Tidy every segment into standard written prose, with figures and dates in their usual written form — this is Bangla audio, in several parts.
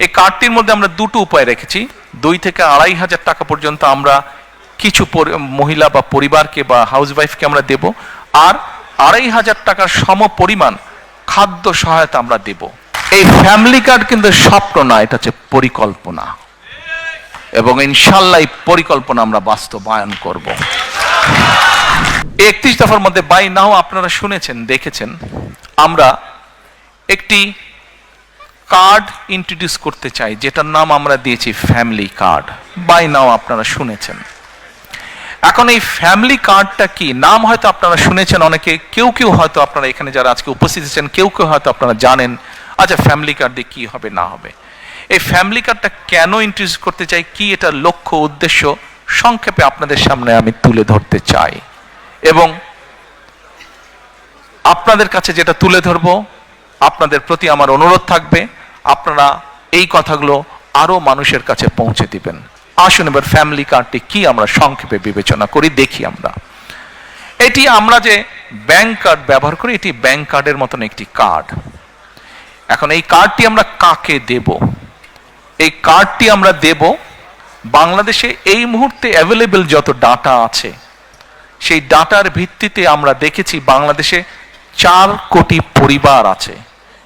এই কার্ডটির মধ্যে আমরা দুটো উপায় রেখেছি। 2 থেকে 2,500 টাকা পর্যন্ত আমরা কিছু মহিলা বা পরিবারকে বা হাউসওয়াইফকে আমরা দেব, আর 2,500 টাকার সম পরিমাণ খাদ্য সহায়তা আমরা দেব। এই ফ্যামিলি কার্ড কিন্তু স্বপ্ন না, এটা হচ্ছে পরিকল্পনা, এবং ইনশাল্লাহ এই পরিকল্পনা আমরা বাস্তবায়ন করব। 31 দফার মধ্যে বাই নাও আপনারা শুনেছেন, দেখেছেন, আমরা একটি কার্ড ইন্ট্রোডিউস করতে চাই, যেটার নাম আমরা দিয়েছি ফ্যামিলি কার্ড। বাই নাও আপনারা শুনেছেন। এখন এই ফ্যামিলি কার্ডটা কি, নাম হয়তো আপনারা শুনেছেন অনেকে, কেউ কেউ হয়তো আপনারা এখানে যারা আজকে উপস্থিত আছেন কেউ কেউ হয়তো আপনারা জানেন, আচ্ছা ফ্যামিলি কার্ড দিয়ে কি হবে না হবে। এই ফ্যামিলি কার্ডটা কেন ইন্ট্রোডিউস করতে চাই, কি এটার লক্ষ্য উদ্দেশ্য সংক্ষেপে আপনাদের সামনে আমি তুলে ধরতে চাই, এবং আপনাদের কাছে যেটা তুলে ধরবো আপনাদের প্রতি আমার অনুরোধ থাকবে আপনারা এই কথাগুলো আরো মানুষের কাছে পৌঁছে দিবেন। আসুন এবার ফ্যামিলি কার্ডটি কি আমরা সংক্ষেপে বিবেচনা করি, দেখি। এটি আমরা যে ব্যাংক কার্ড ব্যবহার করি, এটি ব্যাংক কার্ডের মতন একটি কার্ড। এখন এই কার্ডটি আমরা কাকে দেব? এই কার্ডটি আমরা দেব বাংলাদেশে এই মুহূর্তে অ্যাভেলেবল যত ডাটা আছে সেই ডাটার ভিত্তিতে আমরা দেখেছি বাংলাদেশে 4 কোটি পরিবার আছে।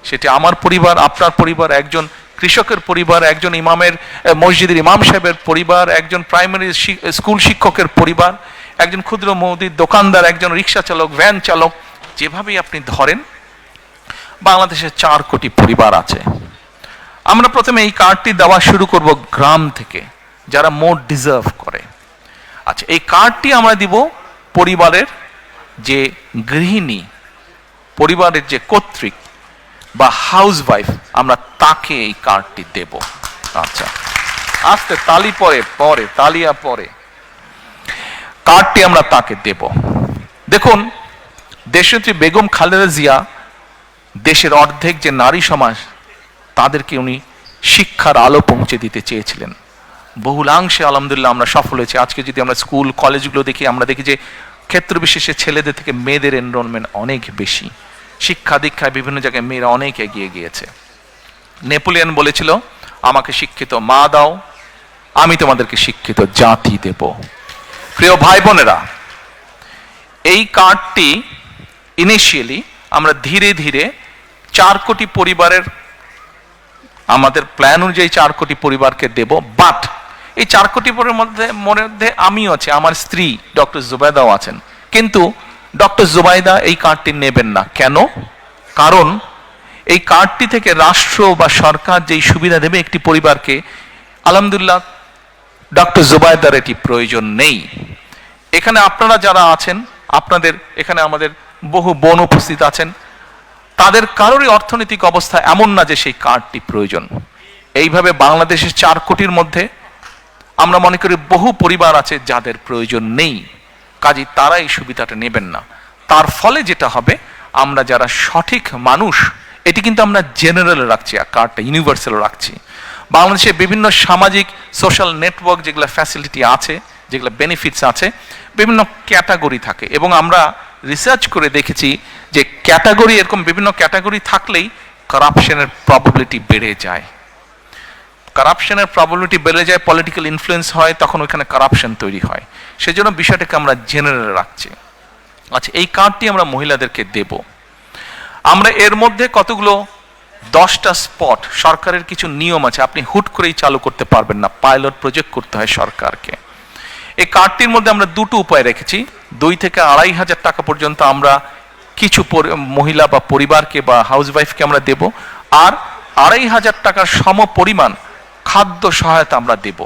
সেটি আমার পরিবার, আপনার পরিবার, একজন কৃষকের পরিবার, একজন ইমামের মসজিদের ইমাম সাহেবের পরিবার, একজন প্রাইমারি স্কুল শিক্ষকের পরিবার, একজন ক্ষুদ্র মুদির দোকানদার, একজন রিক্সা চালক, ভ্যান চালক, যেভাবেই আপনি ধরেন বাংলাদেশে 4 কোটি পরিবার আছে। আমরা প্রথমে এই কার্ডটি দেওয়া শুরু করব গ্রাম থেকে, যারা মোর ডিজার্ভ করে। আচ্ছা, এই কার্ডটি আমরা দিব পরিবারের যে গৃহিণী, পরিবারের যে কর্ত্রী বা হাউসওয়াইফ, আমরা তাকে এই কার্ডটি দেব। আচ্ছা, আস্তে তালি পরে তালিয়া পরে কার্ডটি আমরা তাকে দেব। দেখুন, দেশনেত্রী বেগম খালেদা জিয়া দেশের অর্ধেক যে নারী সমাজ তাদেরকে উনি শিক্ষার আলো পৌঁছে দিতে চেয়েছিলেন। বহুলাংশে আলহামদুলিল্লাহ আমরা সফল হয়েছি। আজকে যদি আমরা স্কুল কলেজগুলো দেখি, আমরা দেখি যে ক্ষেত্র বিশেষে ছেলেদের থেকে মেয়েদের এনরোলমেন্ট অনেক বেশি। শিক্ষা দীক্ষায় বিভিন্ন জায়গায় মেয়েরা অনেক এগিয়ে গিয়েছে। নেপোলিয়ন বলেছিল, আমাকে শিক্ষিত মা দাও, আমি তোমাদেরকে শিক্ষিত জাতি দেব। প্রিয় ভাই বোনেরা, এই কার্ডটি ইনিশিয়ালি আমরা ধীরে ধীরে 4 কোটি পরিবারের, আমাদের প্ল্যান অনুযায়ী 4 কোটি পরিবারকে দেব। বাট এই 4 কোটি পরিবারের মধ্যে আমিও আছি, আমার স্ত্রী ডক্টর জুবাইদাও আছেন, কিন্তু ডক্টর জুবাইদা এই কার্ডটি নেবেন না। কেন? কারণ এই কার্ডটি থেকে রাষ্ট্র বা সরকার যেই সুবিধা দেবে একটি পরিবারকে, আলহামদুলিল্লাহ ডক্টর জুবাইদার এটি প্রয়োজন নেই। এখানে আপনারা যারা আছেন, আপনাদের এখানে আমাদের বহু বোন উপস্থিত আছেন, তাদের কারোরই অর্থনৈতিক অবস্থা এমন না যে সেই কার্ডটি প্রয়োজন। এইভাবে বাংলাদেশের 4 কোটির মধ্যে আমরা মনে করি বহু পরিবার আছে যাদের প্রয়োজন নেই, কাজেই তারা এই সুবিধাটা নেবেন না। তার ফলে যেটা হবে, আমরা যারা সঠিক মানুষ, এটি কিন্তু আমরা জেনারেল রাখছি, কার্ডটা ইউনিভার্সাল রাখছি। বাংলাদেশে বিভিন্ন সামাজিক সোশ্যাল নেটওয়ার্ক যেগুলো ফ্যাসিলিটি আছে, যেগুলো বেনিফিটস আছে, বিভিন্ন ক্যাটাগরি থাকে, এবং আমরা রিসার্চ করে দেখেছি যে ক্যাটাগরি, এরকম বিভিন্ন ক্যাটাগরি থাকলেই কারাপশনের প্রবাবিলিটি বেড়ে যায়। কারাপশনের প্রবাবিলিটি বেড়ে যায়, পলিটিক্যাল ইনফ্লুয়েন্স হয়, তখন ওইখানে কারাপশন তৈরি হয়। সেজন্য বিষয়টাকে আমরা জেনারেল রাখছি। আচ্ছা, এই কার্ডটি আমরা মহিলাদেরকে দেব। আমরা এর মধ্যে কতগুলো 10টা স্পট, সরকারের কিছু নিয়ম আছে, আপনি হুট করেই চালু করতে পারবেন না, পাইলট প্রজেক্ট করতে হয় সরকারকে। এই কার্ডটির মধ্যে আমরা দুটো উপায় রেখেছি। 2 থেকে 2,500 টাকা পর্যন্ত আমরা কিছু মহিলা বা পরিবারকে বা হাউসওয়াইফকে আমরা দেব, আর 2,500 টাকার সম পরিমাণ খাদ্য সহায়তা আমরা দেব।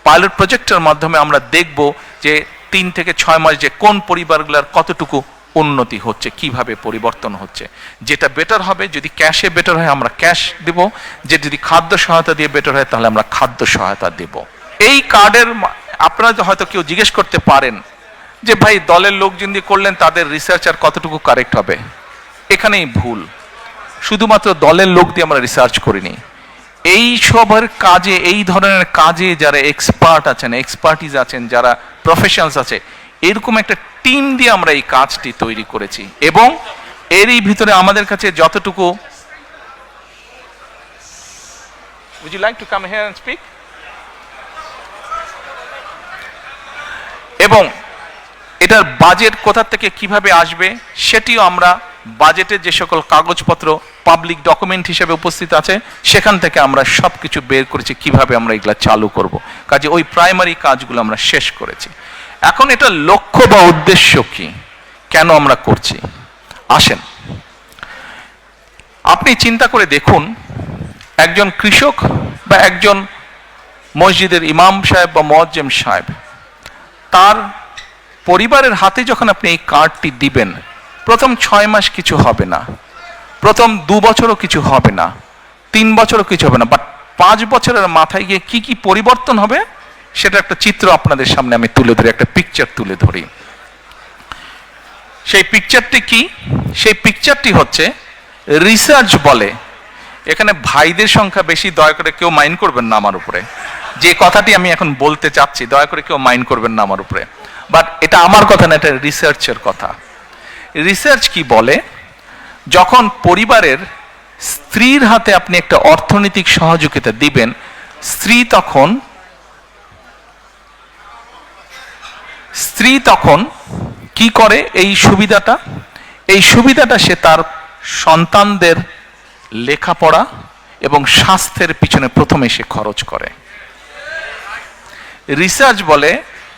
পাইলট প্রজেক্টের মাধ্যমে আমরা দেখব যে 3 থেকে 6 মাস যে কোন পরিবারগুলোর কতটুকু উন্নতি হচ্ছে, কিভাবে পরিবর্তন হচ্ছে। যেটা বেটার হবে, যদি ক্যাশে বেটার হয় আমরা ক্যাশ দেব, যে যদি খাদ্য সহায়তা দিয়ে বেটার হয় তাহলে আমরা খাদ্য সহায়তা দেব। এই কার্ডের আপনারা হয়তো কেউ জিজ্ঞেস করতে পারেন যে ভাই, দলের লোকজন দিয়ে করলেন, তাদের রিসার্চ আর কতটুকু কারেক্ট হবে? এখানেই ভুল। শুধুমাত্র দলের লোক দিয়ে আমরা রিসার্চ করিনি। এই সবের কাজে, এই ধরনের কাজে যারা এক্সপার্ট আছেন, এক্সপার্টিজ আছেন, যারা প্রফেশনালস আছে, এরকম একটা টিম দিয়ে আমরা এই কাজটি তৈরি করেছি। এবং এরই ভিতরে আমাদের কাছে যতটুকু Would you like to come here and speak? এবং এটার বাজেট কোথা থেকে কিভাবে আসবে সেটিও আমরা বাজেটের যে সকল কাগজপত্র পাবলিক ডকুমেন্ট হিসেবে উপস্থিত আছে সেখান থেকে আমরা সবকিছু বের করেছি কিভাবে আমরা এগুলা চালু করব। কাজে ওই প্রাইমারি কাজগুলো আমরা শেষ করেছি। এখন এটা লক্ষ্য বা উদ্দেশ্য কি, কেন আমরা করছি, আসেন আপনি চিন্তা করে দেখুন, একজন কৃষক বা একজন মসজিদের ইমাম সাহেব বা মুয়াজ্জিম সাহেব, তার পরিবারের হাতে যখন আপনি এই কার্ডটি দিবেন, প্রথম 6 মাস কিছু হবে না, প্রথম 2 বছরও কিছু হবে না, 3 বছরও কিছু হবে না, বাট 5 বছরের মাথায় গিয়ে কি কি পরিবর্তন হবে সেটা একটা চিত্র আপনাদের সামনে আমি তুলে ধরি, একটা পিকচার তুলে ধরি। সেই পিকচারটি কি? সেই পিকচারটি হচ্ছে, রিসার্চ বলে, এখানে ভাইদের সংখ্যা বেশি, দয়া করে কেউ মাইন্ড করবেন না আমার উপরে, যে কথাটি আমি এখন বলতে চাচ্ছি দয়া করে কেউ মাইন্ড করবেন না আমার উপরে, বাট এটা আমার কথা না, এটা রিসার্চের কথা। রিসার্চ কি বলে, যখন পরিবারের স্ত্রীর হাতে আপনি একটা অর্থনৈতিক সহযোগিতা দিবেন, স্ত্রী তখন কি করে, এই সুবিধাটা সে তার সন্তানদের লেখাপড়া এবং স্বাস্থ্যের পিছনে প্রথমে সে খরচ করে। রিসার্চ বলে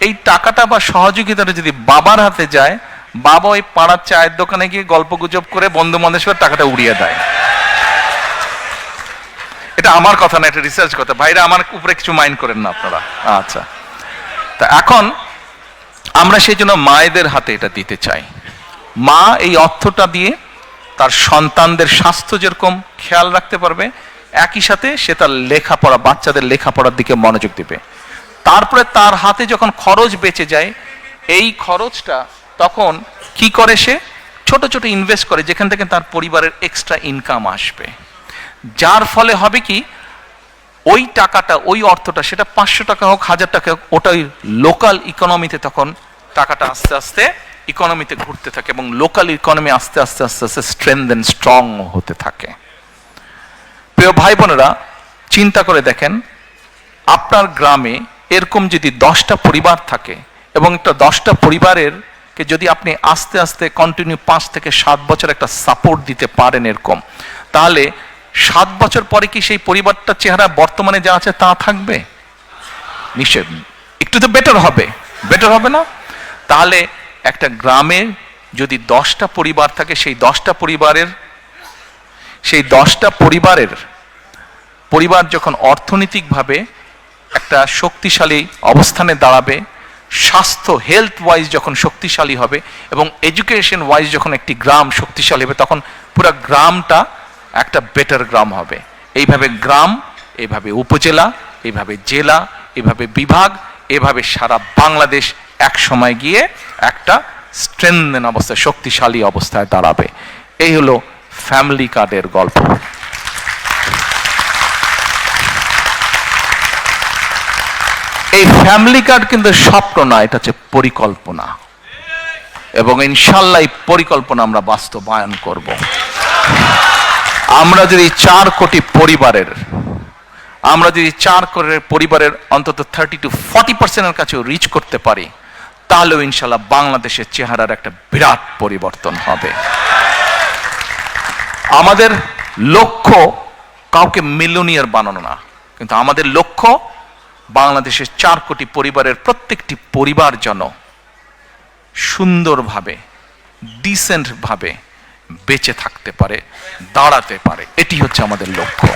এই টাকাটা বা সহযোগিতাটা যদি বাবার হাতে যায়, বাবা ওই পাড়ার চায়ের দোকানে গিয়ে গল্প গুজব করে বন্ধু বান্ধবের টাকাটা উড়িয়ে দেয়। এটা আমার কথা না, এটা রিসার্চ কথা, ভাইরা আমার উপরে কিছু মাইন্ড করেন না আপনারা। আচ্ছা, তা এখন আমরা সেই জন্য মায়েদের হাতে এটা দিতে চাই। মা এই অর্থটা দিয়ে তার সন্তানদের স্বাস্থ্য যেরকম খেয়াল রাখতে পারবে, একই সাথে সে তার লেখাপড়া, বাচ্চাদের লেখাপড়ার দিকে মনোযোগ দিবে। তারপরে তার হাতে যখন খরচ বেঁচে যায়, এই খরচটা তখন কি করে, সে ছোট ছোট ইনভেস্ট করে, যেখান থেকে তার পরিবারের এক্সট্রা ইনকাম আসবে, যার ফলে হবে কি, ওই টাকাটা, ওই অর্থটা, সেটা 500 টাকা হোক, 1000 টাকা হোক, ওটাই লোকাল ইকোনমিতে তখন টাকাটা আস্তে আস্তে ইকোনমিতে ঘুরতে থাকে এবং লোকাল ইকোনমি আস্তে আস্তে আস্তে আস্তে স্ট্রেংথ স্ট্রং হতে থাকে। প্রিয় ভাই বোনেরা, চিন্তা করে দেখেন, আপনার গ্রামে এরকম যদি 10টা পরিবার থাকে এবং একটা 10টা পরিবারের কে যদি আপনি আস্তে আস্তে কন্টিনিউ 5 থেকে 7 বছর একটা সাপোর্ট দিতে পারেন এরকম, তাহলে 7 বছর পরে কি সেই পরিবারটার চেহারা বর্তমানে যা আছে তা থাকবে? নিশ্চয় একটু তো বেটার হবে না? তাহলে একটা গ্রামে যদি 10টা পরিবার থাকে, সেই 10টা পরিবার যখন অর্থনৈতিকভাবে একটা শক্তিশালী অবস্থানে দাঁড়াবে, স্বাস্থ্য হেলথ ওয়াইজ যখন শক্তিশালী হবে এবং এডুকেশন ওয়াইজ যখন একটি গ্রাম শক্তিশালী হবে, তখন পুরো গ্রামটা একটা বেটার গ্রাম হবে। এইভাবে গ্রাম, এইভাবে উপজেলা, এইভাবে জেলা, এইভাবে বিভাগ, এভাবে সারা বাংলাদেশ এক সময় গিয়ে একটা স্ট্রেংথেন অবস্থায়, শক্তিশালী অবস্থায় দাঁড়াবে। এই হলো ফ্যামিলি কার্ডের গল্প। এই ফ্যামিলি কার্ড কিন্তু স্বপ্ন না, এটা হচ্ছে পরিকল্পনা, এবং ইনশাল্লাহ এই পরিকল্পনা আমরা বাস্তবায়ন করব। আমরা যদি 4 কোটি পরিবারের অন্তত 30 to 40% কাছেও রিচ করতে পারি, তাহলেও ইনশাল্লাহ বাংলাদেশের চেহারার একটা বিরাট পরিবর্তন হবে। আমাদের লক্ষ্য কাউকে মিলিয়নিয়ার বানানো না, কিন্তু আমাদের লক্ষ্য বাংলাদেশের 4 কোটি পরিবারের প্রত্যেকটি পরিবার যেন সুন্দরভাবে, ডিসেন্ট ভাবে বেঁচে থাকতে পারে, দাঁড়াতে পারে। এটি হচ্ছে আমাদের লক্ষ্য।